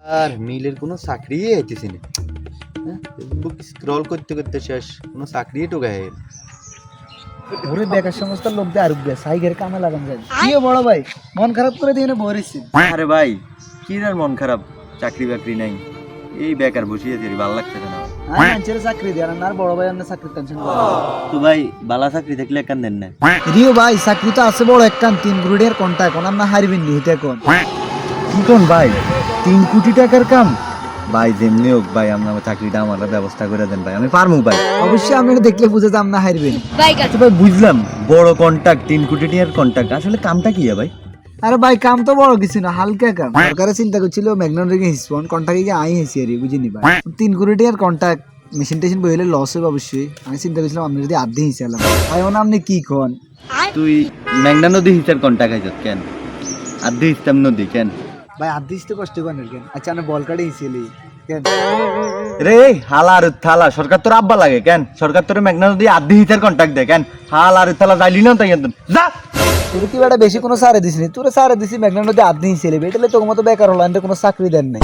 আর মিলের কোনো চাকরি হইতেছে না। ফেসবুক স্ক্রল করতে করতে শেষ, কোনো চাকরি টোকায়। ওরে বেকার সংস্থার লোক দিয়ে আর সাইকের কামে লাগান যায় কি বড় ভাই মন খারাপ করে দিয়ে বসেছি। আরে ভাই কি আর মন খারাপ, চাকরি বাকরি নাই, এই বেকার বসিয়ে আছি, ভালো লাগছে না। আমি মানুষের চাকরি দিয়ে আর বড় ভাই আপনার চাকরির টেনশন করে তো ভাই বালা চাকরি থাকলে একান দেন না। রিও ভাই চাকরি তো আছে বড় একটা 3 গ্রেডের কন্টাক্ট কোন না হারবেন নি এটা কোন কি কোন ভাই 3 কোটি টাকার কাম? ভাই যেমনি হোক ভাই আপনার চাকরিটা আমার ব্যবস্থা করে দেন ভাই, আমি পারমু ভাই। অবশ্যই আপনাকে দেখলে বুঝে যাম না হারবেন। আচ্ছা ভাই বুঝলাম, বড় কন্ট্রাক্ট 3 কোটি টাকার কন্ট্রাক্ট, আসলে কামটা কি ভাই? আরে ভাই কাম তো বড় কিছু না, হালকা কাম। সরকারে চিন্তা করছিল ম্যাগনান রেগে হিসপন কন্টাক্টে গিয়ে আই হেসি আরে বুঝিনি ভাই 3 কোটি টাকার কন্টাক্ট মেশিন টেশিন বইলে লস হবে অবশ্যই। আমি চিন্তা করছিলাম আপনি যদি আধি হিসালাম ভাই ওনা আপনি কি কোন তুই মেঘনা নদী হিসার কন্ট্রাক্ট আইছত কেন? আদি ইস্তাম নদী কেন ভাই আধি হিসতে কষ্ট করেন কেন? আচ্ছা আমি বল কাটে হিসেলি কেন রে? হালা আর থালা সরকার তোর আব্বা লাগে কেন? সরকার তোর মেঘনা নদী আদি হিসার কন্ট্রাক্ট দেয় কেন? হাল আর থালা যাইলি না তাই যা। তোর কি বেটা বেশি কোনো সারে দিছিনি? তোরে সারে দিছি ম্যাগনান নদী আধি হিসেলি বেটলে তোর মতো বেকার হলো আনতে কোনো চাকরি দেন নাই।